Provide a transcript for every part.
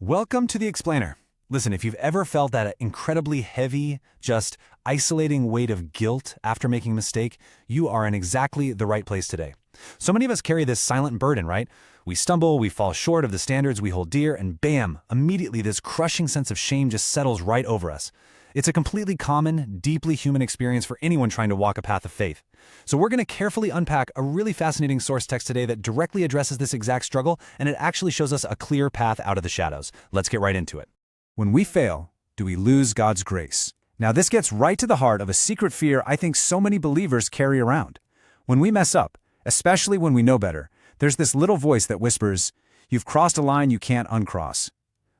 Welcome to the Explainer. Listen, if you've ever felt that incredibly heavy, just isolating weight of guilt after making a mistake, you are in exactly the right place today. So many of us carry this silent burden, right? We stumble, we fall short of the standards we hold dear, and bam, immediately this crushing sense of shame just settles right over us. It's a completely common, deeply human experience for anyone trying to walk a path of faith. So we're going to carefully unpack a really fascinating source text today that directly addresses this exact struggle, and it actually shows us a clear path out of the shadows. Let's get right into it. When we fail, do we lose God's grace? Now this gets right to the heart of a secret fear I think so many believers carry around. When we mess up, especially when we know better, there's this little voice that whispers, "You've crossed a line you can't uncross."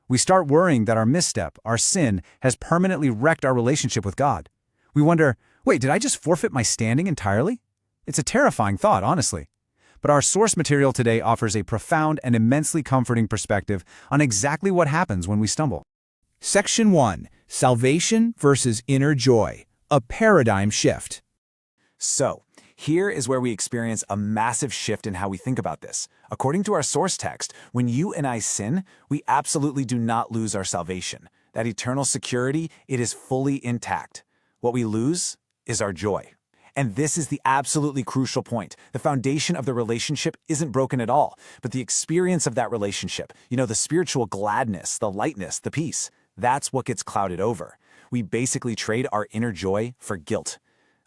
We start worrying that our misstep, our sin, has permanently wrecked our relationship with God. We wonder, wait, did I just forfeit my standing entirely? It's a terrifying thought, honestly. But our source material today offers a profound and immensely comforting perspective on exactly what happens when we stumble. Section 1. Salvation versus inner joy. A paradigm shift. So, here is where we experience a massive shift in how we think about this. According to our source text, when you and I sin, we absolutely do not lose our salvation. That eternal security, it is fully intact. What we lose is our joy. And this is the absolutely crucial point. The foundation of the relationship isn't broken at all, but the experience of that relationship, the spiritual gladness, the lightness, the peace, that's what gets clouded over. We basically trade our inner joy for guilt.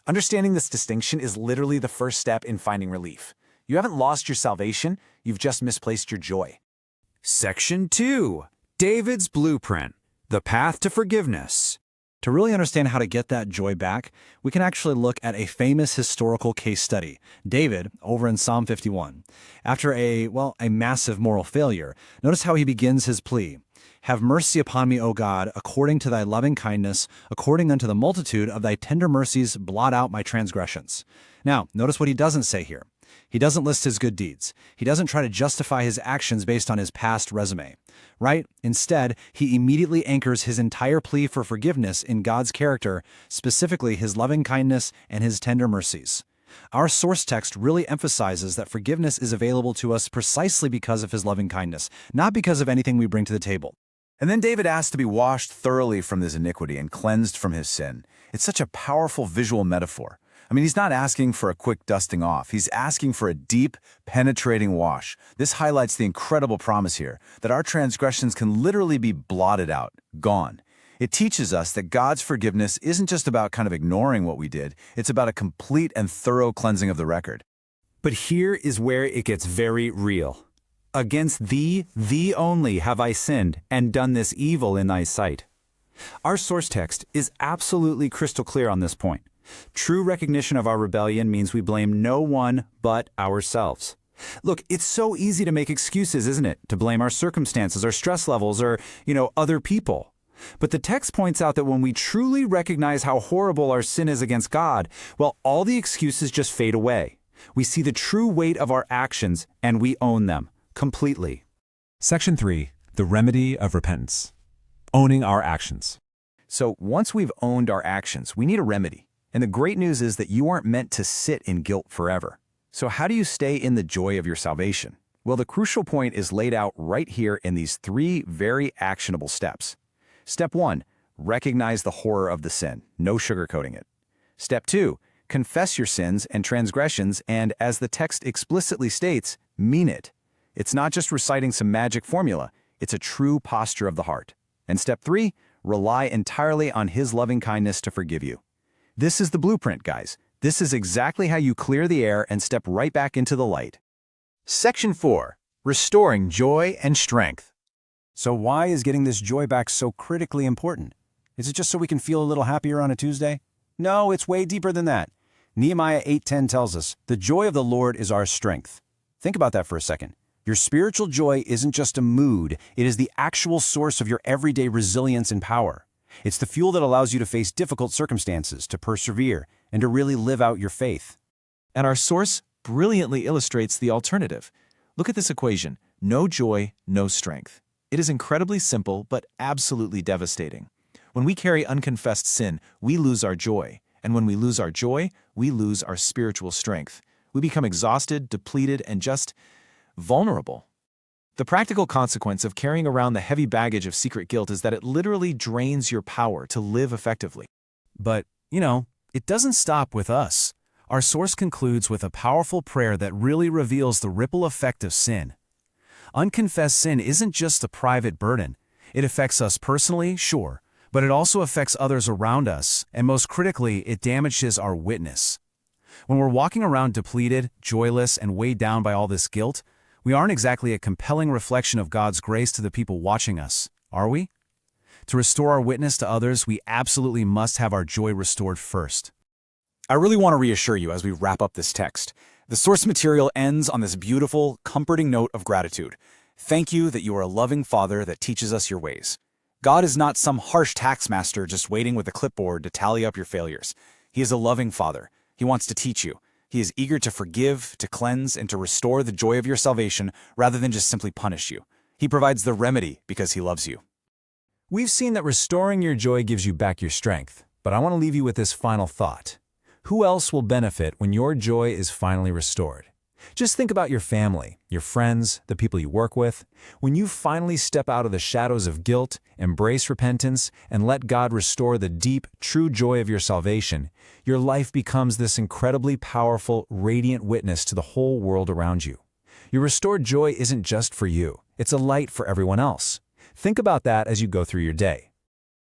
Understanding this distinction is literally the first step in finding relief. You haven't lost your salvation, you've just misplaced your joy. Section 2. David's blueprint. The path to forgiveness. To really understand how to get that joy back, we can actually look at a famous historical case study, David, over in Psalm 51. After a massive moral failure, notice how he begins his plea. "Have mercy upon me, O God, according to thy loving kindness, according unto the multitude of thy tender mercies, blot out my transgressions." Now, notice what he doesn't say here. He doesn't list his good deeds. He doesn't try to justify his actions based on his past resume, right? Instead, he immediately anchors his entire plea for forgiveness in God's character, specifically his loving kindness and his tender mercies. Our source text really emphasizes that forgiveness is available to us precisely because of his loving kindness, not because of anything we bring to the table. And then David asks to be washed thoroughly from his iniquity and cleansed from his sin. It's such a powerful visual metaphor. He's not asking for a quick dusting off. He's asking for a deep, penetrating wash. This highlights the incredible promise here, that our transgressions can literally be blotted out, gone. It teaches us that God's forgiveness isn't just about kind of ignoring what we did. It's about a complete and thorough cleansing of the record. But here is where it gets very real. "Against thee only have I sinned, and done this evil in thy sight." Our source text is absolutely crystal clear on this point. True recognition of our rebellion means we blame no one but ourselves. Look, it's so easy to make excuses, isn't it? To blame our circumstances, our stress levels, or, other people. But the text points out that when we truly recognize how horrible our sin is against God, all the excuses just fade away. We see the true weight of our actions, and we own them completely. Section 3. The remedy of repentance. Owning our actions. So once we've owned our actions, we need a remedy. And the great news is that you aren't meant to sit in guilt forever. So how do you stay in the joy of your salvation? Well, the crucial point is laid out right here in these 3 very actionable steps. Step 1, recognize the horror of the sin, no sugarcoating it. Step 2, confess your sins and transgressions and, as the text explicitly states, mean it. It's not just reciting some magic formula, it's a true posture of the heart. And step 3, rely entirely on His loving kindness to forgive you. This is the blueprint, guys. This is exactly how you clear the air and step right back into the light. Section 4. Restoring joy and strength. So why is getting this joy back so critically important? Is it just so we can feel a little happier on a Tuesday? No, it's way deeper than that. Nehemiah 8:10 tells us, "The joy of the Lord is our strength." Think about that for a second. Your spiritual joy isn't just a mood, it is the actual source of your everyday resilience and power. It's the fuel that allows you to face difficult circumstances, to persevere, and to really live out your faith. And our source brilliantly illustrates the alternative. Look at this equation: no joy, no strength. It is incredibly simple, but absolutely devastating. When we carry unconfessed sin, we lose our joy. And when we lose our joy, we lose our spiritual strength. We become exhausted, depleted, and just vulnerable. The practical consequence of carrying around the heavy baggage of secret guilt is that it literally drains your power to live effectively. But, it doesn't stop with us. Our source concludes with a powerful prayer that really reveals the ripple effect of sin. Unconfessed sin isn't just a private burden. It affects us personally, sure, but it also affects others around us, and most critically, it damages our witness. When we're walking around depleted, joyless, and weighed down by all this guilt, we aren't exactly a compelling reflection of God's grace to the people watching us, are we? To restore our witness to others, we absolutely must have our joy restored first. I really want to reassure you as we wrap up this text. The source material ends on this beautiful, comforting note of gratitude. Thank you that you are a loving Father that teaches us your ways. God is not some harsh taxmaster just waiting with a clipboard to tally up your failures. He is a loving Father. He wants to teach you. He is eager to forgive, to cleanse, and to restore the joy of your salvation rather than just simply punish you. He provides the remedy because he loves you. We've seen that restoring your joy gives you back your strength, but I want to leave you with this final thought. Who else will benefit when your joy is finally restored? Just think about your family, your friends, the people you work with. When you finally step out of the shadows of guilt, embrace repentance, and let God restore the deep, true joy of your salvation, your life becomes this incredibly powerful, radiant witness to the whole world around you. Your restored joy isn't just for you. It's a light for everyone else. Think about that as you go through your day.